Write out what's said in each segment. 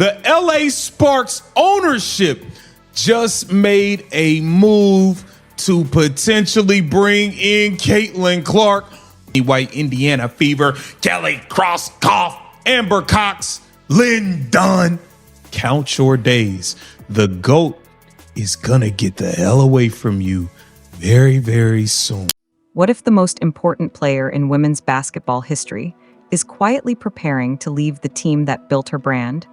the LA Sparks ownership just made a move to potentially bring in Caitlin Clark, White Indiana Fever, Kelly Crosskoff, Amber Cox, Lynn Dunn. Count your days. The GOAT is gonna get the hell away from you very, very soon. What if the most important player in women's basketball history is quietly preparing to leave the team that built her brand,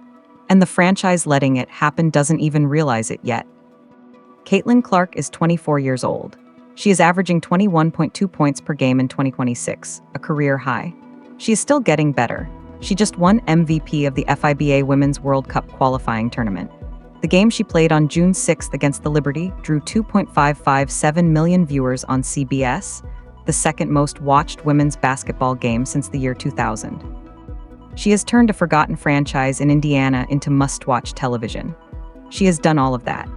and the franchise letting it happen doesn't even realize it yet? Caitlin Clark is 24 years old. She is averaging 21.2 points per game in 2026, a career high. She is still getting better. She just won MVP of the FIBA Women's World Cup qualifying tournament. The game she played on June 6th against the Liberty drew 2.557 million viewers on CBS, the second most watched women's basketball game since the year 2000. She has turned a forgotten franchise in Indiana into must-watch television. She has done all of that.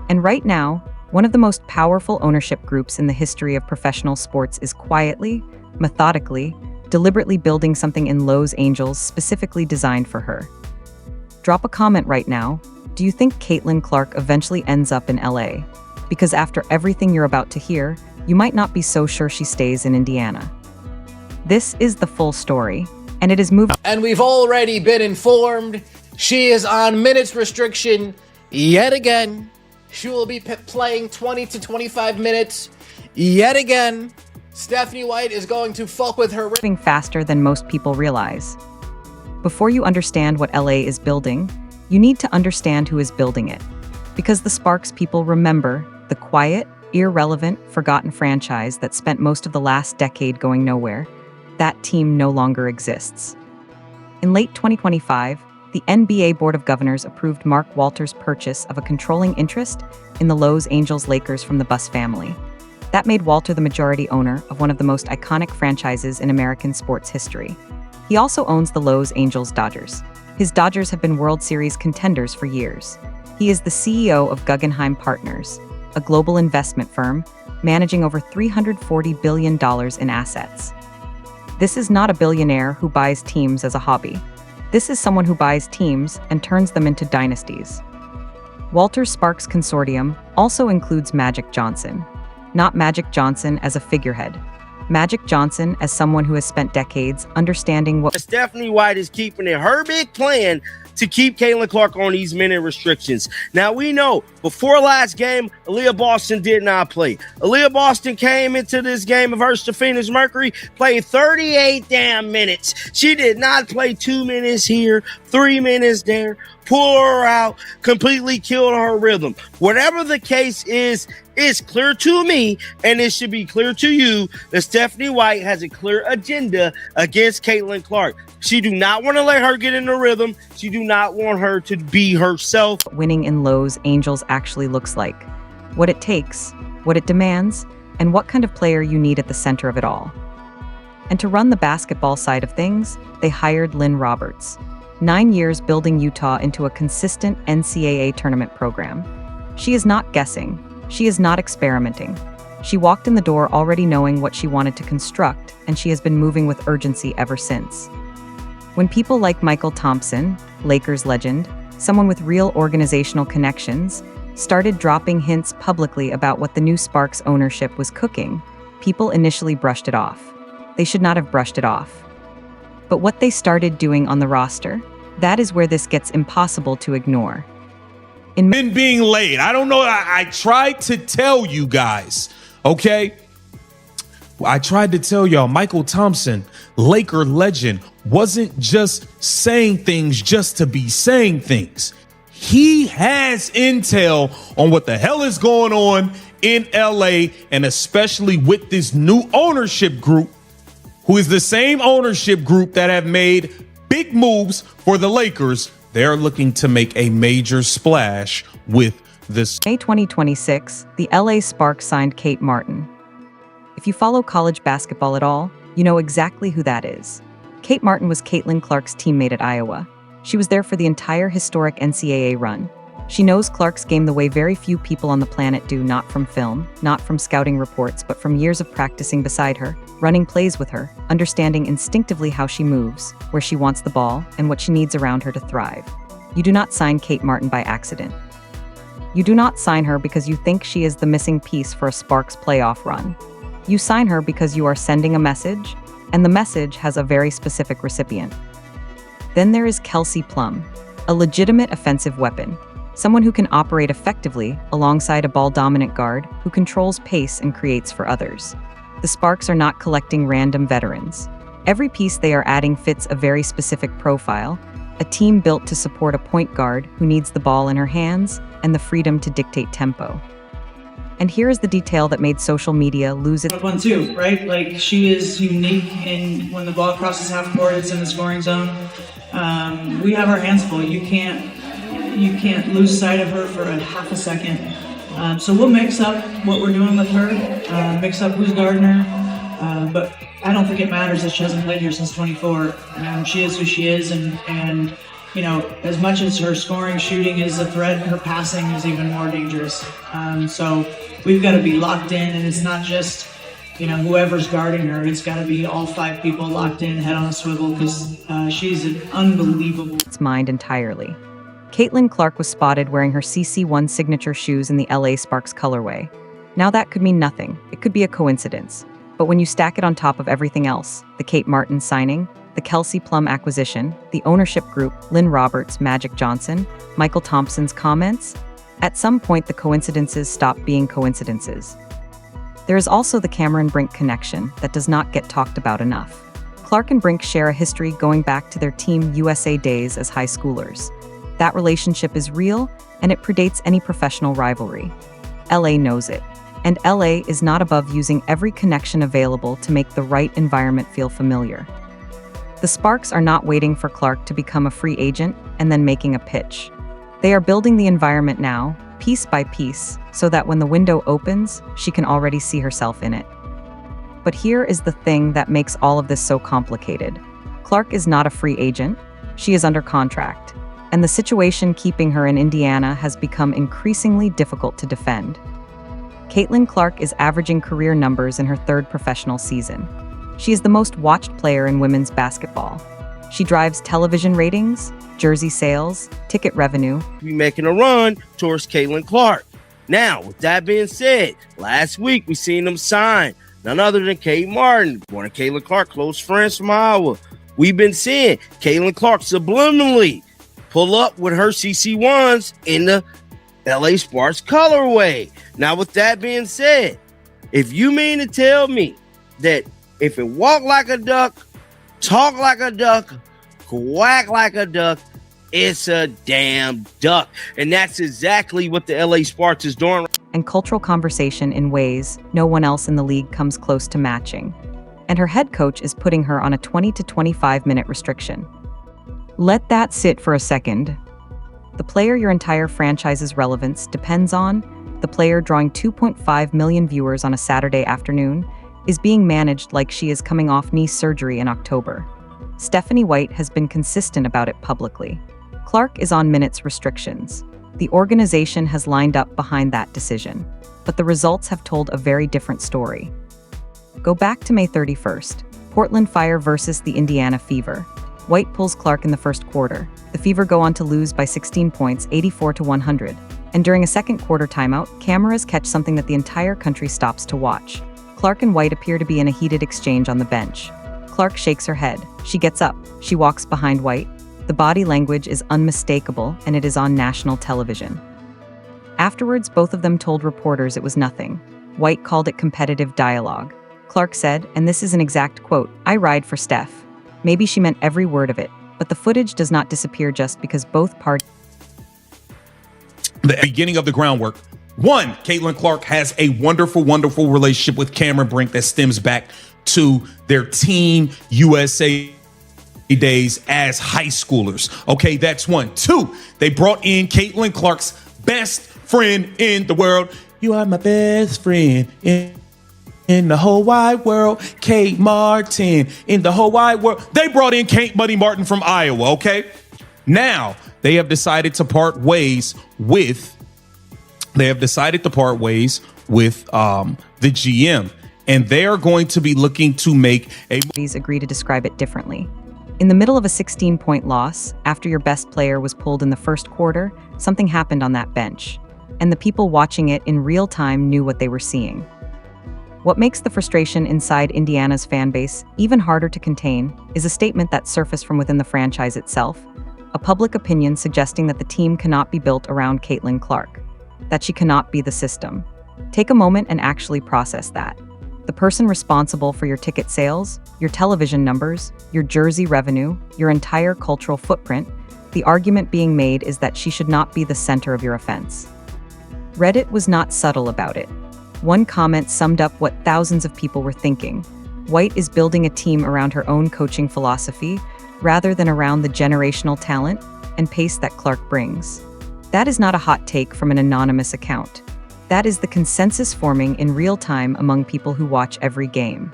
And right now, one of the most powerful ownership groups in the history of professional sports is quietly, methodically, deliberately building something in Los Angeles specifically designed for her. Drop a comment right now. Do you think Caitlin Clark eventually ends up in LA? Because after everything you're about to hear, you might not be so sure she stays in Indiana. This is the full story, and it is moving. And we've already been informed she is on minutes restriction yet again. She will be playing 20 to 25 minutes yet again. Stephanie White is going to fuck with her. Moving faster than most people realize. Before you understand what LA is building, you need to understand who is building it. Because the Sparks people remember the quiet, irrelevant, forgotten franchise that spent most of the last decade going nowhere. That team no longer exists. In late 2025, the NBA Board of Governors approved Mark Walters' purchase of a controlling interest in the Los Angeles Lakers from the Buss family. That made Walter the majority owner of one of the most iconic franchises in American sports history. He also owns the Los Angeles Dodgers. His Dodgers have been World Series contenders for years. He is the CEO of Guggenheim Partners, a global investment firm managing over $340 billion in assets. This is not a billionaire who buys teams as a hobby. This is someone who buys teams and turns them into dynasties. Walter Sparks Consortium also includes Magic Johnson. Not Magic Johnson as a figurehead. Magic Johnson as someone who has spent decades understanding what Stephanie White is keeping it her big plan to keep Caitlin Clark on these minute restrictions. Now, we know before last game, Aaliyah Boston did not play. Aaliyah Boston came into this game of hers to Phoenix Mercury, played 38 damn minutes. She did not play 2 minutes here, 3 minutes there, pull her out, completely killed her rhythm. Whatever the case is, it's clear to me, and it should be clear to you, that Stephanie White has a clear agenda against Caitlin Clark. She do not want to let her get in the rhythm. She do not want her to be herself. Winning in Los Angeles actually looks like, what it takes, what it demands, and what kind of player you need at the center of it all. And to run the basketball side of things, they hired Lynn Roberts. 9 years building Utah into a consistent NCAA tournament program. She is not guessing. She is not experimenting. She walked in the door already knowing what she wanted to construct, and she has been moving with urgency ever since. When people like Michael Thompson, Lakers legend, someone with real organizational connections, started dropping hints publicly about what the new Sparks ownership was cooking, people initially brushed it off. They should not have brushed it off. But what they started doing on the roster, that is where this gets impossible to ignore. Been being laid. I don't know. I tried to tell you guys, okay? I tried to tell y'all Michael Thompson, Laker legend, wasn't just saying things just to be saying things. He has intel on what the hell is going on in LA, and especially with this new ownership group, who is the same ownership group that have made big moves for the Lakers. They're looking to make a major splash with this. May 2026, the LA Sparks signed Kate Martin. If you follow college basketball at all, you know exactly who that is. Kate Martin was Caitlin Clark's teammate at Iowa. She was there for the entire historic NCAA run. She knows Clark's game the way very few people on the planet do, not from film, not from scouting reports, but from years of practicing beside her, running plays with her, understanding instinctively how she moves, where she wants the ball, and what she needs around her to thrive. You do not sign Kate Martin by accident. You do not sign her because you think she is the missing piece for a Sparks playoff run. You sign her because you are sending a message, and the message has a very specific recipient. Then there is Kelsey Plum, a legitimate offensive weapon, someone who can operate effectively alongside a ball-dominant guard who controls pace and creates for others. The Sparks are not collecting random veterans. Every piece they are adding fits a very specific profile, a team built to support a point guard who needs the ball in her hands and the freedom to dictate tempo. And here is the detail that made social media lose its 1-2, right? Like, she is unique in when the ball crosses half court, it's in the scoring zone. We have our hands full. You can't lose sight of her for a half a second. So we'll mix up what we're doing with her, mix up who's guarding her, but I don't think it matters that she hasn't played here since 24. She is who she is, and you know, as much as her scoring, shooting is a threat, her passing is even more dangerous. So we've got to be locked in, and it's not just, you know, whoever's guarding her. It's got to be all 5 people locked in, head on a swivel, because she's an unbelievable. mind entirely. Caitlin Clark was spotted wearing her CC1 signature shoes in the LA Sparks colorway. Now that could mean nothing. It could be a coincidence. But when you stack it on top of everything else, the Kate Martin signing, the Kelsey Plum acquisition, the ownership group, Lynn Roberts, Magic Johnson, Michael Thompson's comments, at some point the coincidences stop being coincidences. There is also the Cameron Brink connection that does not get talked about enough. Clark and Brink share a history going back to their Team USA days as high schoolers. That relationship is real, and it predates any professional rivalry. LA knows it, and LA is not above using every connection available to make the right environment feel familiar. The Sparks are not waiting for Clark to become a free agent and then making a pitch. They are building the environment now, piece by piece, so that when the window opens, she can already see herself in it. But here is the thing that makes all of this so complicated. Clark is not a free agent. She is under contract, and the situation keeping her in Indiana has become increasingly difficult to defend. Caitlin Clark is averaging career numbers in her 3rd professional season. She is the most watched player in women's basketball. She drives television ratings, jersey sales, ticket revenue. Be making a run towards Caitlin Clark. Now, with that being said, last week we seen them sign none other than Kate Martin, one of Caitlin Clark, close friends from Iowa. We've been seeing Caitlin Clark subliminally pull up with her CC1s in the LA Sparks colorway. Now, with that being said, if you mean to tell me that if it walk like a duck, talk like a duck, quack like a duck, it's a damn duck. And that's exactly what the LA Sparks is doing. And cultural conversation in ways no one else in the league comes close to matching. And her head coach is putting her on a 20 to 25 minute restriction. Let that sit for a second. The player your entire franchise's relevance depends on, the player drawing 2.5 million viewers on a Saturday afternoon, is being managed like she is coming off knee surgery in October. Stephanie White has been consistent about it publicly. Clark is on minutes restrictions. The organization has lined up behind that decision, but the results have told a very different story. Go back to May 31st, Portland Fire versus the Indiana Fever. White pulls Clark in the first quarter. The Fever go on to lose by 16 points, 84-100. And during a second quarter timeout, cameras catch something that the entire country stops to watch. Clark and White appear to be in a heated exchange on the bench. Clark shakes her head. She gets up. She walks behind White. The body language is unmistakable, and it is on national television. Afterwards, both of them told reporters it was nothing. White called it competitive dialogue. Clark said, and this is an exact quote, "I ride for Steph." Maybe she meant every word of it, but the footage does not disappear just because both parties. The beginning of the groundwork. One, Caitlin Clark has a wonderful, wonderful relationship with Cameron Brink that stems back to their Team USA days as high schoolers. Okay, that's one. Two, they brought in Caitlin Clark's best friend in the world. You are my best friend in the whole wide world. Kate Martin in the whole wide world. They brought in Kate Buddy Martin from Iowa, okay? Now, they have decided to part ways with the GM, and they are going to be looking to make a... agree to describe it differently. In the middle of a 16-point loss, after your best player was pulled in the first quarter, something happened on that bench, and the people watching it in real time knew what they were seeing. What makes the frustration inside Indiana's fan base even harder to contain is a statement that surfaced from within the franchise itself, a public opinion suggesting that the team cannot be built around Caitlin Clark, that she cannot be the system. Take a moment and actually process that. The person responsible for your ticket sales, your television numbers, your jersey revenue, your entire cultural footprint, the argument being made is that she should not be the center of your offense. Reddit was not subtle about it. One comment summed up what thousands of people were thinking. White is building a team around her own coaching philosophy rather than around the generational talent and pace that Clark brings. That is not a hot take from an anonymous account. That is the consensus forming in real time among people who watch every game.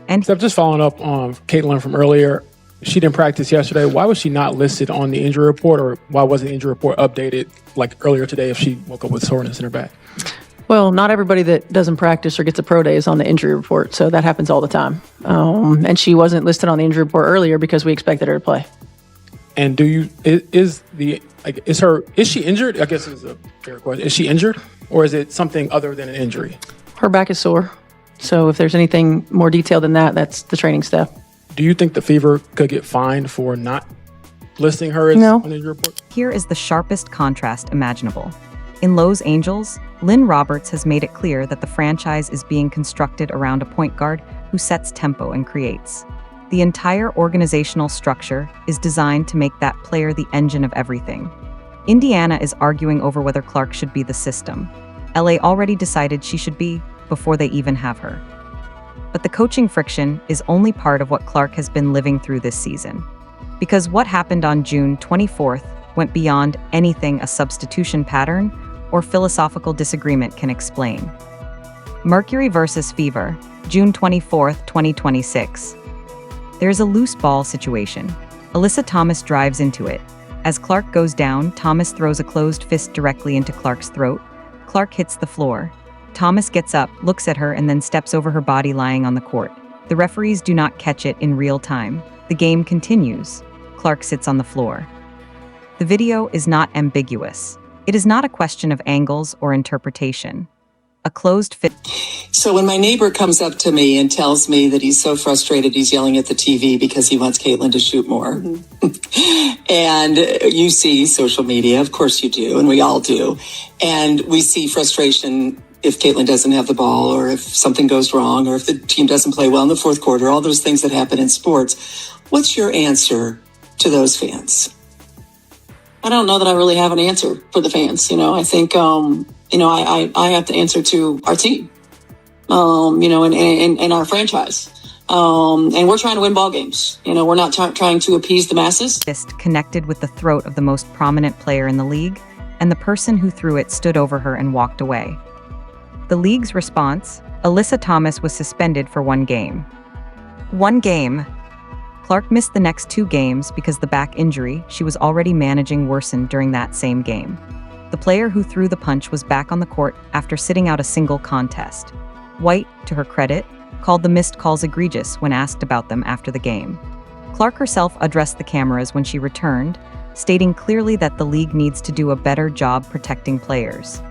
And Steph, just following up on Caitlin from earlier, she didn't practice yesterday. Why was she not listed on the injury report, or why wasn't the injury report updated like earlier today if she woke up with soreness in her back? Well, not everybody that doesn't practice or gets a pro day is on the injury report, so that happens all the time. And she wasn't listed on the injury report earlier because we expected her to play. And is she injured? I guess is a fair question. Is she injured, or is it something other than an injury? Her back is sore, so if there's anything more detailed than that, that's the training staff. Do you think the Fever could get fined for not listing her as on the injury report? here is the sharpest contrast imaginable. In Los Angeles, Lynn Roberts has made it clear that the franchise is being constructed around a point guard who sets tempo and creates. The entire organizational structure is designed to make that player the engine of everything. Indiana is arguing over whether Clark should be the system. LA already decided she should be before they even have her. But the coaching friction is only part of what Clark has been living through this season. Because what happened on June 24th went beyond anything a substitution pattern or philosophical disagreement can explain. Mercury versus Fever, June 24th, 2026. There's a loose ball situation. Alyssa Thomas drives into it. As Clark goes down, Thomas throws a closed fist directly into Clark's throat. Clark hits the floor. Thomas gets up, looks at her, and then steps over her body lying on the court. The referees do not catch it in real time. The game continues. Clark sits on the floor. The video is not ambiguous. It is not a question of angles or interpretation. A closed fist. So when my neighbor comes up to me and tells me that he's so frustrated he's yelling at the TV because he wants Caitlin to shoot more, and you see social media, of course you do, and we all do, and we see frustration if Caitlin doesn't have the ball or if something goes wrong or if the team doesn't play well in the fourth quarter, all those things that happen in sports. What's your answer to those fans? I don't know that I really have an answer for the fans. I think, I have to answer to our team, and our franchise. And we're trying to win ball games. We're not trying to appease the masses. Fist connected with the throat of the most prominent player in the league, and the person who threw it stood over her and walked away. The league's response, Alyssa Thomas was suspended for 1 game. 1 game. Clark missed the next 2 games because the back injury she was already managing worsened during that same game. The player who threw the punch was back on the court after sitting out a single contest. White, to her credit, called the missed calls egregious when asked about them after the game. Clark herself addressed the cameras when she returned, stating clearly that the league needs to do a better job protecting players.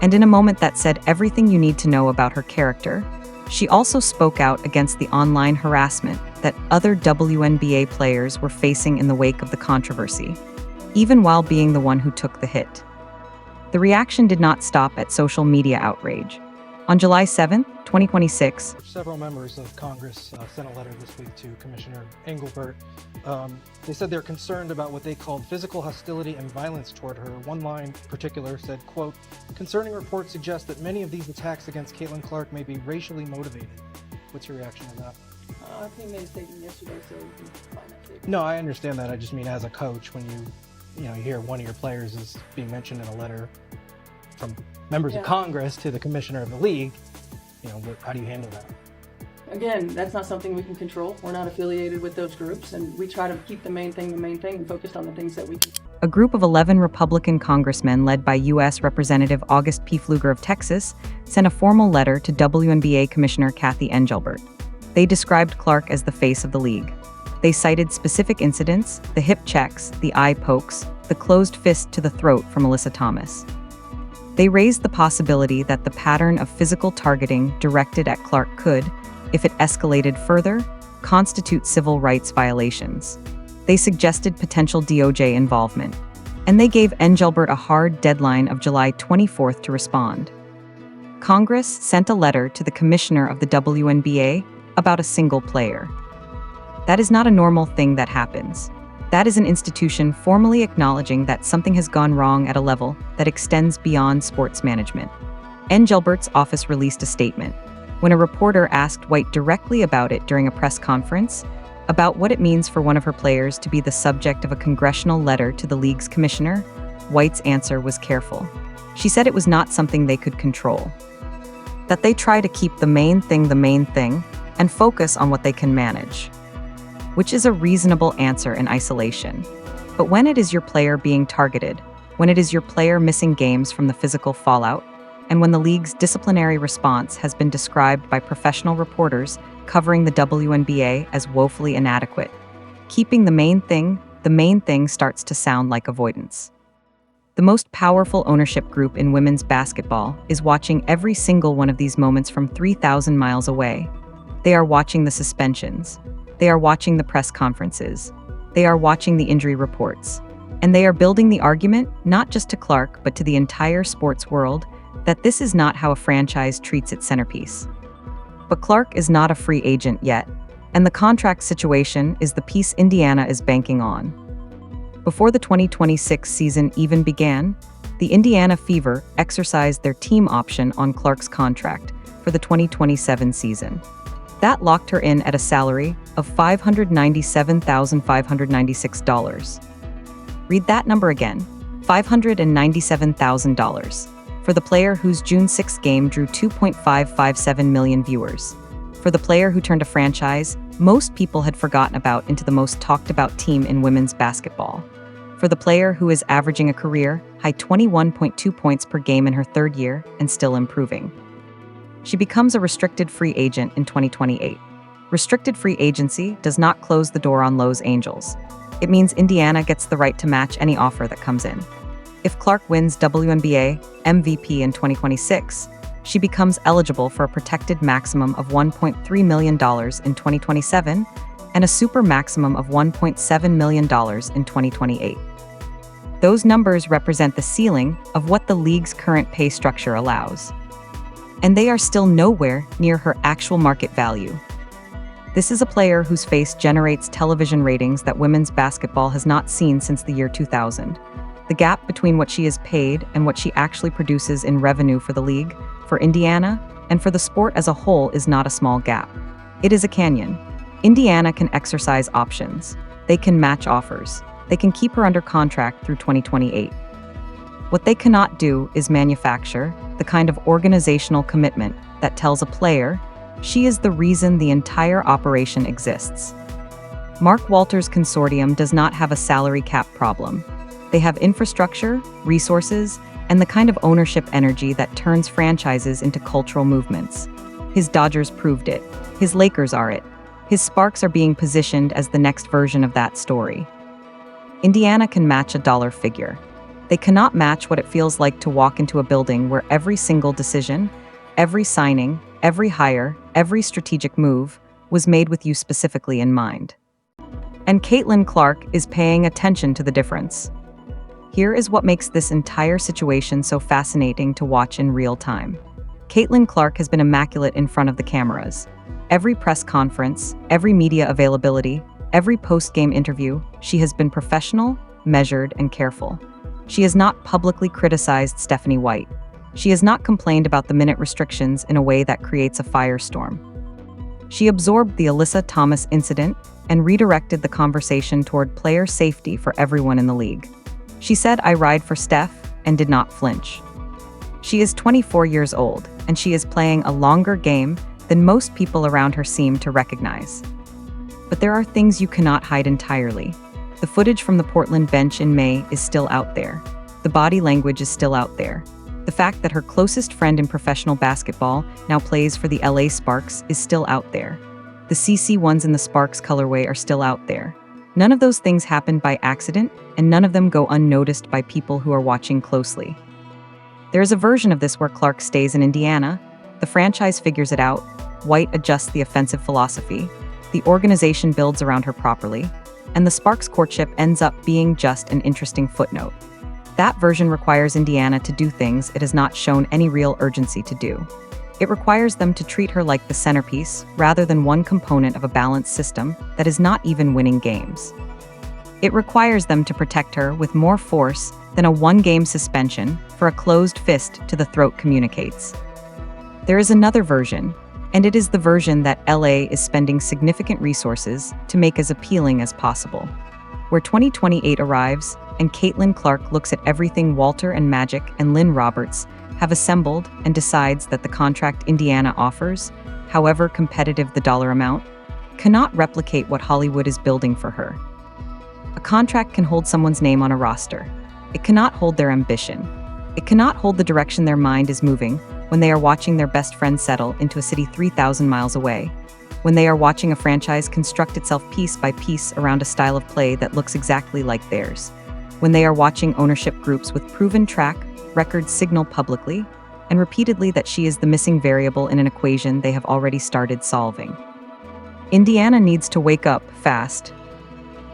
And in a moment that said everything you need to know about her character, she also spoke out against the online harassment that other WNBA players were facing in the wake of the controversy, even while being the one who took the hit. The reaction did not stop at social media outrage. On July 7, 2026, several members of Congress sent a letter this week to Commissioner Engelbert. They said they're concerned about what they called physical hostility and violence toward her. One line in particular said, quote, "Concerning reports suggest that many of these attacks against Caitlin Clark may be racially motivated." What's your reaction to that? I think made a statement yesterday, so you can find that statement. No, I understand that. I just mean as a coach, when you hear one of your players is being mentioned in a letter from members of Congress to the commissioner of the league, how do you handle that? Again, that's not something we can control. We're not affiliated with those groups, and we try to keep the main thing, and focused on the things that we can. a group of 11 Republican congressmen led by U.S. Representative August P. Pfluger of Texas sent a formal letter to WNBA Commissioner Kathy Engelbert. They described Clark as the face of the league. They cited specific incidents, the hip checks, the eye pokes, the closed fist to the throat from Alyssa Thomas. They raised the possibility that the pattern of physical targeting directed at Clark could, if it escalated further, constitute civil rights violations. They suggested potential DOJ involvement, and they gave Engelbert a hard deadline of July 24th to respond. Congress sent a letter to the commissioner of the WNBA about a single player. That is not a normal thing that happens. That is an institution formally acknowledging that something has gone wrong at a level that extends beyond sports management. Engelbert's office released a statement. When a reporter asked White directly about it during a press conference, about what it means for one of her players to be the subject of a congressional letter to the league's commissioner, White's answer was careful. She said it was not something they could control. That they try to keep the main thing, and focus on what they can manage. Which is a reasonable answer in isolation. But when it is your player being targeted, when it is your player missing games from the physical fallout, and when the league's disciplinary response has been described by professional reporters covering the WNBA as woefully inadequate, keeping the main thing starts to sound like avoidance. The most powerful ownership group in women's basketball is watching every single one of these moments from 3,000 miles away. They are watching the suspensions. They are watching the press conferences. They are watching the injury reports. And they are building the argument, not just to Clark, but to the entire sports world, that this is not how a franchise treats its centerpiece. But Clark is not a free agent yet, and the contract situation is the piece Indiana is banking on. Before the 2026 season even began, the Indiana Fever exercised their team option on Clark's contract for the 2027 season. That locked her in at a salary of $597,596. Read that number again, $597,000, for the player whose June 6 game drew 2.557 million viewers. For the player who turned a franchise most people had forgotten about into the most talked about team in women's basketball. For the player who is averaging a career-high 21.2 points per game in her third year and still improving. She becomes a restricted free agent in 2028. Restricted free agency does not close the door on Los Angels. It means Indiana gets the right to match any offer that comes in. If Clark wins WNBA MVP in 2026, she becomes eligible for a protected maximum of $1.3 million in 2027 and a super maximum of $1.7 million in 2028. Those numbers represent the ceiling of what the league's current pay structure allows. And they are still nowhere near her actual market value. This is a player whose face generates television ratings that women's basketball has not seen since the year 2000. The gap between what she is paid and what she actually produces in revenue for the league, for Indiana, and for the sport as a whole is not a small gap. It is a canyon. Indiana can exercise options. They can match offers. They can keep her under contract through 2028. What they cannot do is manufacture the kind of organizational commitment that tells a player she is the reason the entire operation exists. Mark Walters' consortium does not have a salary cap problem. They have infrastructure, resources, and the kind of ownership energy that turns franchises into cultural movements. His Dodgers proved it. His Lakers are it. His Sparks are being positioned as the next version of that story. Indiana can match a dollar figure. They cannot match what it feels like to walk into a building where every single decision, every signing, every hire, every strategic move was made with you specifically in mind. And Caitlin Clark is paying attention to the difference. Here is what makes this entire situation so fascinating to watch in real time. Caitlin Clark has been immaculate in front of the cameras. Every press conference, every media availability, every post-game interview, she has been professional, measured, and careful. She has not publicly criticized Stephanie White. She has not complained about the minute restrictions in a way that creates a firestorm. She absorbed the Alyssa Thomas incident and redirected the conversation toward player safety for everyone in the league. She said, "I ride for Steph," and did not flinch. She is 24 years old, and she is playing a longer game than most people around her seem to recognize. But there are things you cannot hide entirely. The footage from the Portland bench in May is still out there. The body language is still out there. The fact that her closest friend in professional basketball now plays for the LA Sparks is still out there. The CC ones in the Sparks colorway are still out there. None of those things happened by accident, and none of them go unnoticed by people who are watching closely. There is a version of this where Clark stays in Indiana, the franchise figures it out, White adjusts the offensive philosophy, the organization builds around her properly, and the Sparks courtship ends up being just an interesting footnote. That version requires Indiana to do things it has not shown any real urgency to do. It requires them to treat her like the centerpiece rather than one component of a balanced system that is not even winning games. It requires them to protect her with more force than a one-game suspension for a closed fist to the throat communicates. There is another version, and it is the version that LA is spending significant resources to make as appealing as possible, where 2028 arrives and Caitlin Clark looks at everything Walter and Magic and Lynn Roberts have assembled and decides that the contract Indiana offers, however competitive the dollar amount, cannot replicate what Hollywood is building for her. A contract can hold someone's name on a roster. It cannot hold their ambition. It cannot hold the direction their mind is moving when they are watching their best friend settle into a city 3,000 miles away, when they are watching a franchise construct itself piece by piece around a style of play that looks exactly like theirs, when they are watching ownership groups with proven track records signal publicly and repeatedly that she is the missing variable in an equation they have already started solving. Indiana needs to wake up fast.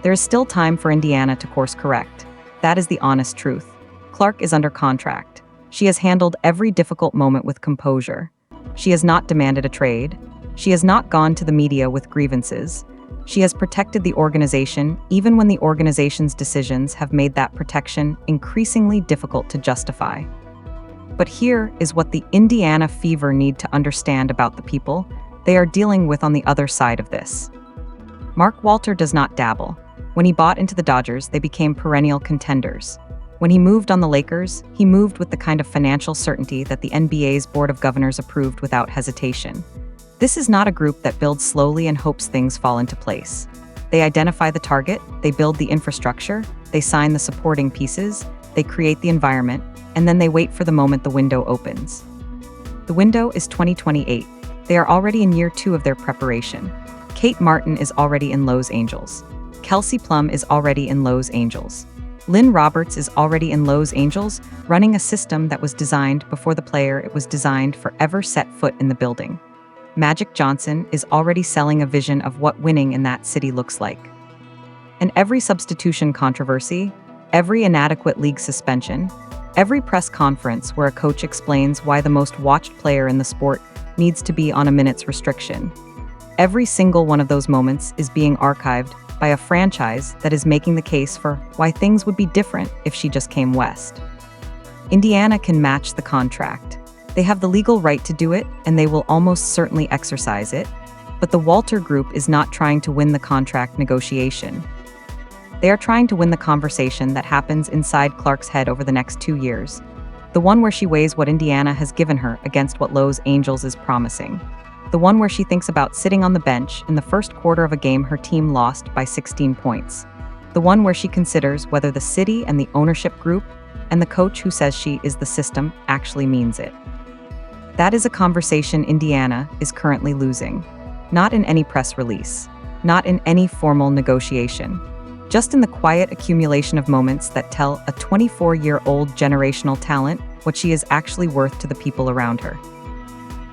There is still time for Indiana to course correct. That is the honest truth. Clark is under contract. She has handled every difficult moment with composure. She has not demanded a trade. She has not gone to the media with grievances. She has protected the organization even when the organization's decisions have made that protection increasingly difficult to justify. But here is what the Indiana Fever need to understand about the people they are dealing with on the other side of this. Mark Walter does not dabble. When he bought into the Dodgers, they became perennial contenders. When he moved on the Lakers, he moved with the kind of financial certainty that the NBA's Board of Governors approved without hesitation. This is not a group that builds slowly and hopes things fall into place. They identify the target, they build the infrastructure, they sign the supporting pieces, they create the environment, and then they wait for the moment the window opens. The window is 2028. They are already in year 2 of their preparation. Kate Martin is already in Los Angeles. Kelsey Plum is already in Los Angeles. Lynn Roberts is already in Los Angeles, running a system that was designed before the player it was designed for ever set foot in the building. Magic Johnson is already selling a vision of what winning in that city looks like. And every substitution controversy, every inadequate league suspension, every press conference where a coach explains why the most watched player in the sport needs to be on a minute's restriction, every single one of those moments is being archived by a franchise that is making the case for why things would be different if she just came west. Indiana can match the contract. They have the legal right to do it, and they will almost certainly exercise it, but the Walter Group is not trying to win the contract negotiation. They are trying to win the conversation that happens inside Clark's head over the next 2 years, the one where she weighs what Indiana has given her against what Los Angeles is promising, the one where she thinks about sitting on the bench in the first quarter of a game her team lost by 16 points, the one where she considers whether the city and the ownership group and the coach who says she is the system actually means it. That is a conversation Indiana is currently losing, not in any press release, not in any formal negotiation, just in the quiet accumulation of moments that tell a 24-year-old generational talent what she is actually worth to the people around her.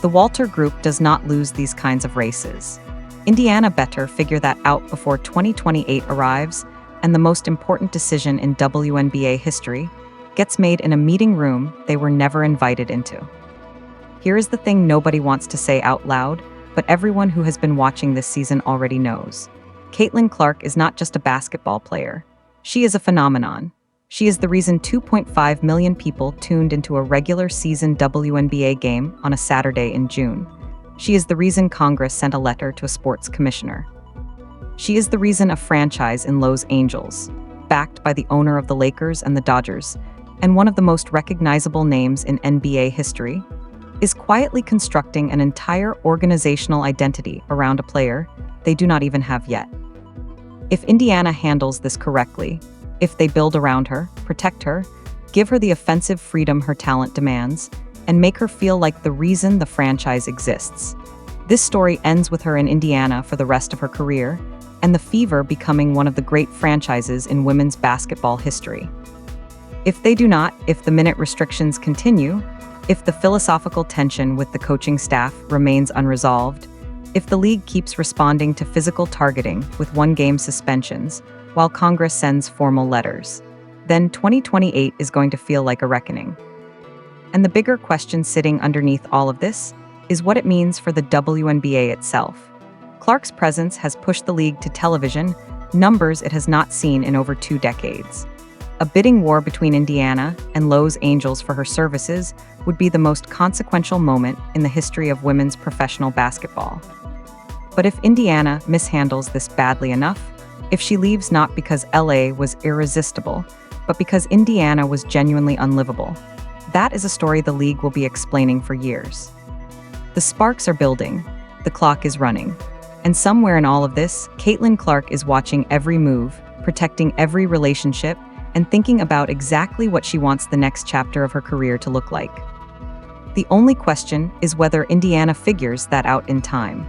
The Walter Group does not lose these kinds of races. Indiana better figure that out before 2028 arrives and the most important decision in WNBA history gets made in a meeting room they were never invited into. Here is the thing nobody wants to say out loud, but everyone who has been watching this season already knows. Caitlin Clark is not just a basketball player. She is a phenomenon. She is the reason 2.5 million people tuned into a regular season WNBA game on a Saturday in June. She is the reason Congress sent a letter to a sports commissioner. She is the reason a franchise in Los Angeles, backed by the owner of the Lakers and the Dodgers, and one of the most recognizable names in NBA history, is quietly constructing an entire organizational identity around a player they do not even have yet. If Indiana handles this correctly, if they build around her, protect her, give her the offensive freedom her talent demands, and make her feel like the reason the franchise exists, This story ends with her in Indiana for the rest of her career, and the Fever becoming one of the great franchises in women's basketball history. If they do not, if the minute restrictions continue, if the philosophical tension with the coaching staff remains unresolved, if the league keeps responding to physical targeting with one-game suspensions while Congress sends formal letters, then 2028 is going to feel like a reckoning. And the bigger question sitting underneath all of this is what it means for the WNBA itself. Clark's presence has pushed the league to television, numbers it has not seen in over 2 decades. A bidding war between Indiana and Los Angeles for her services would be the most consequential moment in the history of women's professional basketball. But if Indiana mishandles this badly enough, if she leaves not because LA was irresistible, but because Indiana was genuinely unlivable, that is a story the league will be explaining for years. The sparks are building, the clock is running, and somewhere in all of this, Caitlin Clark is watching every move, protecting every relationship, and thinking about exactly what she wants the next chapter of her career to look like. The only question is whether Indiana figures that out in time.